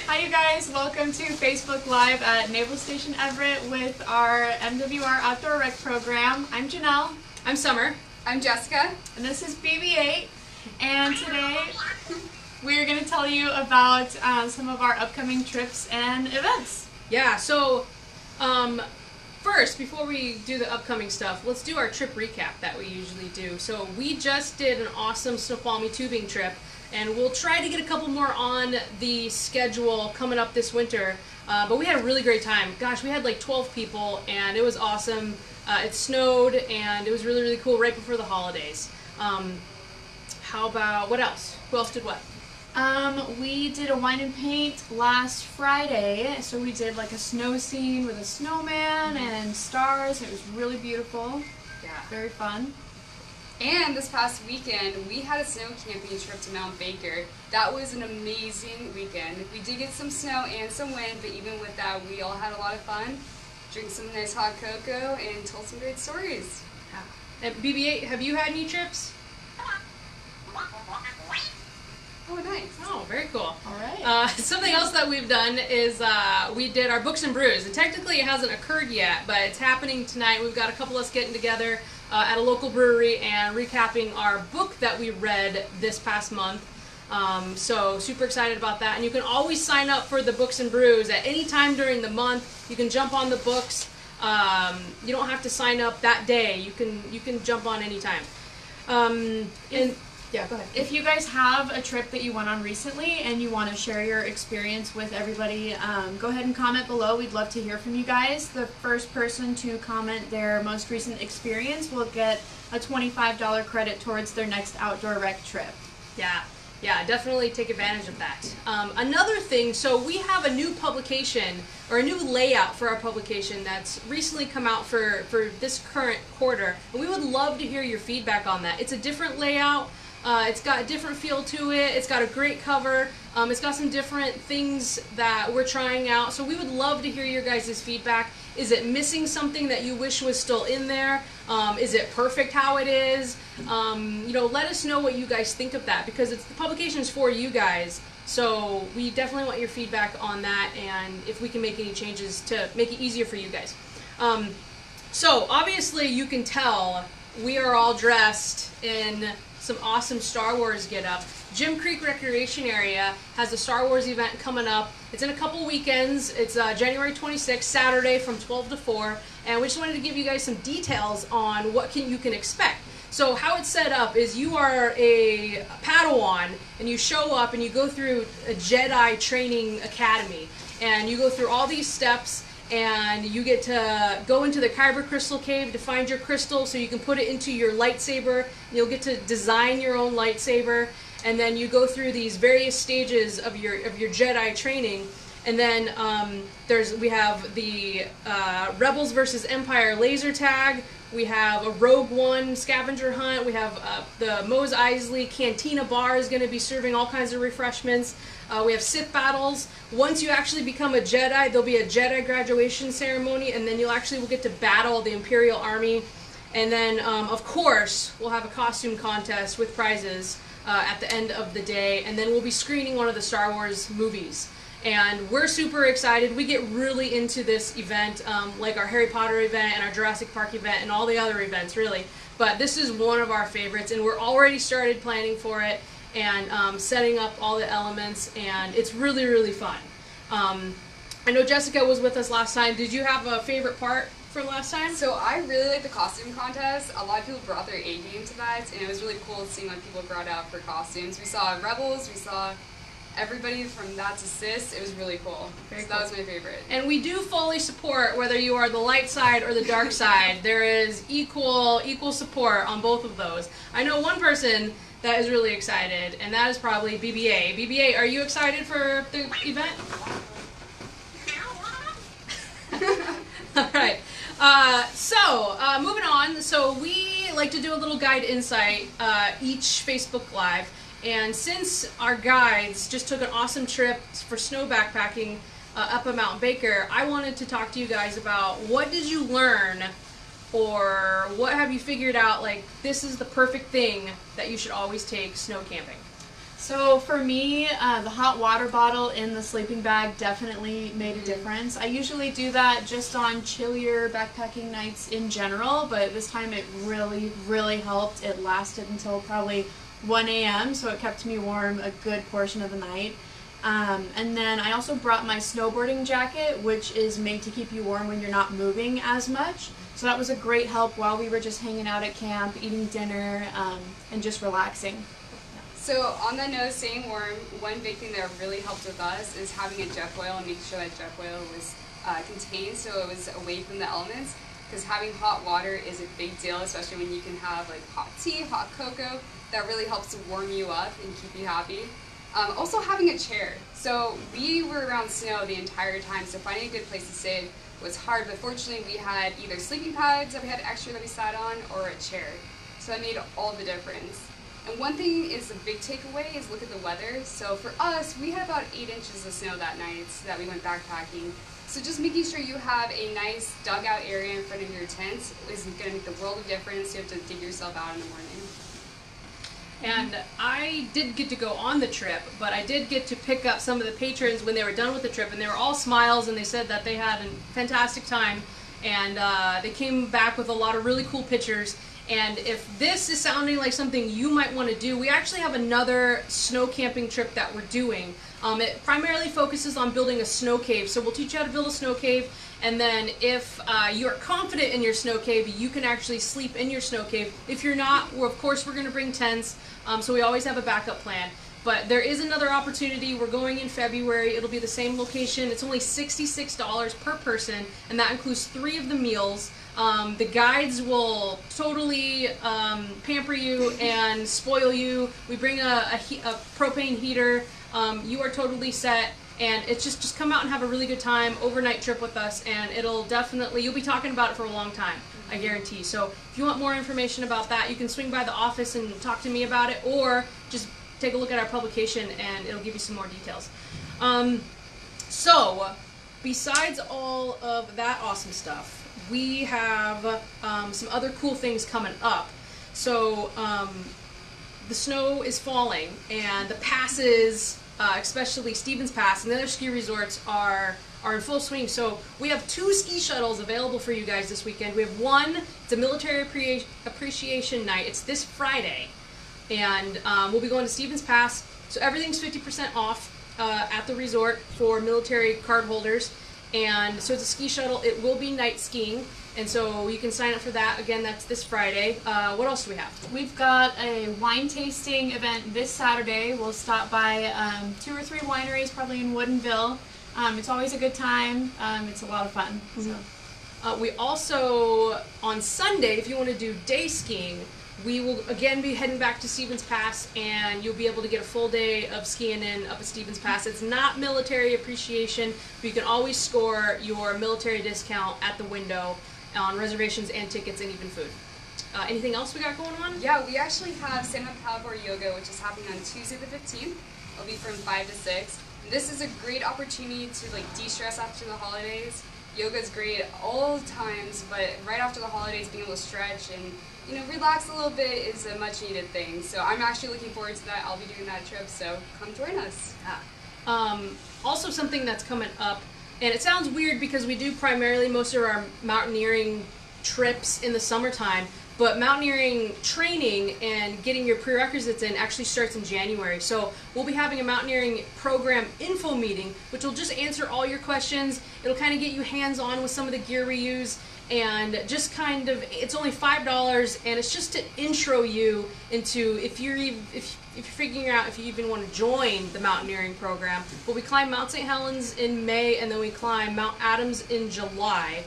Hi you guys, welcome to Facebook Live at Naval Station Everett with our MWR Outdoor Rec program. I'm Janelle. I'm Summer. I'm Jessica. And this is BB-8. And today we're going to tell you about some of our upcoming trips and events. Yeah, so first, before we do the upcoming stuff, let's do our trip recap that we usually do. So we just did an awesome Snoqualmie tubing trip, and we'll try to get a couple more on the schedule coming up this winter. But we had a really great time. Gosh, we had like 12 people, and it was awesome. It snowed, and it was really, really cool right before the holidays. How about, what else? Who else did what? We did a wine and paint last Friday, so we did like a snow scene with a snowman and stars. It was really beautiful. Yeah. Very fun. And this past weekend, we had a snow camping trip to Mount Baker. That was an amazing weekend. We did get some snow and some wind, but even with that, we all had a lot of fun. Drank some nice hot cocoa and told some great stories. Yeah. And BB-8, have you had any trips? Oh, nice. Oh, very cool. All right. Something else that we've done is we did our Books and Brews. And technically it hasn't occurred yet, but it's happening tonight. We've got a couple of us getting together at a local brewery and recapping our book that we read this past month. So super excited about that. And you can always sign up for the Books and Brews at any time during the month. You can jump on the books. You don't have to sign up that day. You can jump on anytime. Yeah, go ahead. If you guys have a trip that you went on recently and you want to share your experience with everybody, go ahead and comment below. We'd love to hear from you guys. The first person to comment their most recent experience will get a $25 credit towards their next outdoor rec trip. Yeah, definitely take advantage of that. Another thing, so we have a new publication, or a new layout for our publication that's recently come out for this current quarter, and we would love to hear your feedback on that. It's a different layout. It's got a different feel to it. It's got a great cover. It's got some different things that we're trying out. So we would love to hear your guys' feedback. Is it missing something that you wish was still in there? Is it perfect how it is? Let us know what you guys think of that, because the publication's for you guys. So we definitely want your feedback on that, and if we can make any changes to make it easier for you guys. So obviously you can tell we are all dressed in some awesome Star Wars get-up. Jim Creek Recreation Area has a Star Wars event coming up. It's in a couple weekends. It's January 26th, Saturday from 12 to 4, and we just wanted to give you guys some details on what you can expect. So how it's set up is you are a Padawan, and you show up and you go through a Jedi training academy, and you go through all these steps, and you get to go into the Kyber Crystal Cave to find your crystal so you can put it into your lightsaber. You'll get to design your own lightsaber, and then you go through these various stages of your Jedi training. And then we have the Rebels versus Empire laser tag. We have a Rogue One scavenger hunt. We have the Mos Eisley Cantina bar is going to be serving all kinds of refreshments. We have Sith battles. Once you actually become a Jedi, there'll be a Jedi graduation ceremony, and then will get to battle the Imperial Army. And then, of course, we'll have a costume contest with prizes at the end of the day, and then we'll be screening one of the Star Wars movies. And we're super excited. We get really into this event, like our Harry Potter event and our Jurassic Park event and all the other events, really. But this is one of our favorites, and we're already started planning for it and setting up all the elements, and it's really, really fun. I know Jessica was with us last time. Did you have a favorite part from last time? So I really liked the costume contest. A lot of people brought their A game to that, and it was really cool seeing what people brought out for costumes. We saw Rebels, we saw everybody from that to Sis. It was really cool. Very cool. That was my favorite. And we do fully support whether you are the light side or the dark side. There is equal support on both of those. I know one person that is really excited, and that is probably BB-8. BB-8, are you excited for the event? All right. Moving on. So we like to do a little guide insight each Facebook Live. And since our guides just took an awesome trip for snow backpacking up at Mount Baker, I wanted to talk to you guys about what did you learn, or what have you figured out, like, this is the perfect thing that you should always take snow camping. So for me, the hot water bottle in the sleeping bag definitely made a difference. I usually do that just on chillier backpacking nights in general, but this time it really, really helped. It lasted until probably 1 a.m., so it kept me warm a good portion of the night. And then I also brought my snowboarding jacket, which is made to keep you warm when you're not moving as much. So that was a great help while we were just hanging out at camp, eating dinner, and just relaxing. So on that note, staying warm, one big thing that really helped with us is having a jet boil and making sure that jet boil was contained so it was away from the elements. Because having hot water is a big deal, especially when you can have like hot tea, hot cocoa. That really helps to warm you up and keep you happy. Also having a chair. So we were around snow the entire time, so finding a good place to sit was hard, but fortunately we had either sleeping pads that we had extra that we sat on or a chair. So that made all the difference. And one thing is a big takeaway is look at the weather. So for us, we had about 8 inches of snow that night that we went backpacking. So just making sure you have a nice dugout area in front of your tent is going to make the world of difference. You have to dig yourself out in the morning. And I did get to go on the trip, but I did get to pick up some of the patrons when they were done with the trip, and they were all smiles, and they said that they had a fantastic time, and they came back with a lot of really cool pictures. And if this is sounding like something you might want to do, we actually have another snow camping trip that we're doing. It primarily focuses on building a snow cave, so we'll teach you how to build a snow cave, and then if you're confident in your snow cave, you can actually sleep in your snow cave. If you're not, of course we're going to bring tents, so we always have a backup plan. But there is another opportunity. We're going in February. It'll be the same location. It's only $66 per person, and that includes 3 of the meals. The guides will totally pamper you and spoil you. We bring a propane heater. You are totally set, and it's just come out and have a really good time, overnight trip with us, and it'll definitely, you'll be talking about it for a long time, I guarantee. So if you want more information about that, you can swing by the office and talk to me about it, or just take a look at our publication and it'll give you some more details. So besides all of that awesome stuff, we have some other cool things coming up. So the snow is falling, and the passes, especially Stevens Pass and the other ski resorts, are in full swing. So we have 2 ski shuttles available for you guys this weekend. We have one, it's a military appreciation night. It's this Friday, and we'll be going to Stevens Pass. So everything's 50% off at the resort for military card holders. And so it's a ski shuttle. It will be night skiing, and so you can sign up for that. Again, that's this Friday. What else do we have? We've got a wine tasting event this Saturday. We'll stop by 2 or 3 wineries, probably in Woodinville. It's always a good time. It's a lot of fun. Mm-hmm. So. We also, on Sunday, if you want to do day skiing, we will again be heading back to Stevens Pass, and you'll be able to get a full day of skiing in up at Stevens Pass. It's not military appreciation, but you can always score your military discount at the window on reservations and tickets and even food. Anything else we got going on? Yeah, we actually have Stand Up Paddleboard Yoga, which is happening on Tuesday the 15th. It'll be from 5 to 6. And this is a great opportunity to de-stress after the holidays. Yoga is great all times, but right after the holidays, being able to stretch and relax a little bit is a much needed thing. So I'm actually looking forward to that. I'll be doing that trip, so come join us. Also something that's coming up, and it sounds weird because we do primarily most of our mountaineering trips in the summertime, but mountaineering training and getting your prerequisites in actually starts in January. So we'll be having a mountaineering program info meeting, which will just answer all your questions. It'll kind of get you hands-on with some of the gear we use, and just kind of, it's only $5, and it's just to intro you into, if you're figuring out if you even want to join the mountaineering program. Well, we climb Mount St. Helens in May, and then we climb Mount Adams in July.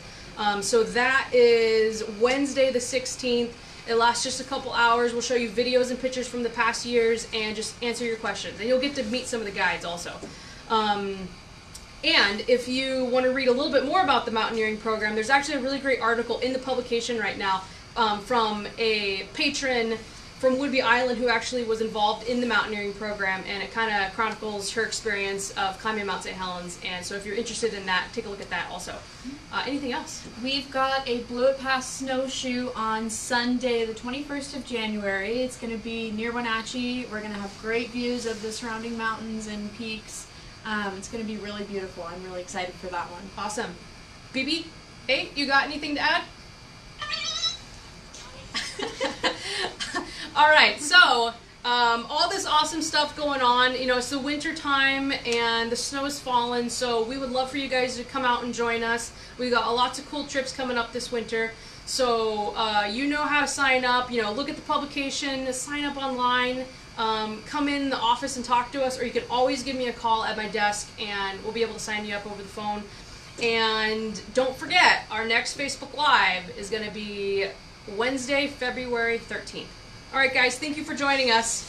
So that is Wednesday the 16th. It lasts just a couple hours. We'll show you videos and pictures from the past years and just answer your questions. And you'll get to meet some of the guides also. And if you want to read a little bit more about the mountaineering program, there's actually a really great article in the publication right now from a patron from Whidbey Island who actually was involved in the mountaineering program, and it kind of chronicles her experience of climbing Mount St. Helens. And so if you're interested in that, take a look at that also. Anything else? We've got a Blew It Past snowshoe on Sunday, the 21st of January. It's going to be near Wenatchee. We're going to have great views of the surrounding mountains and peaks. It's going to be really beautiful. I'm really excited for that one. Awesome. BB, hey, you got anything to add? All right, so all this awesome stuff going on. You know, it's the winter time and the snow is falling, so we would love for you guys to come out and join us. We got lots of cool trips coming up this winter, so you know how to sign up. You know, look at the publication, sign up online, come in the office and talk to us, or you can always give me a call at my desk and we'll be able to sign you up over the phone. And don't forget, our next Facebook Live is going to be Wednesday, February 13th. All right, guys, thank you for joining us.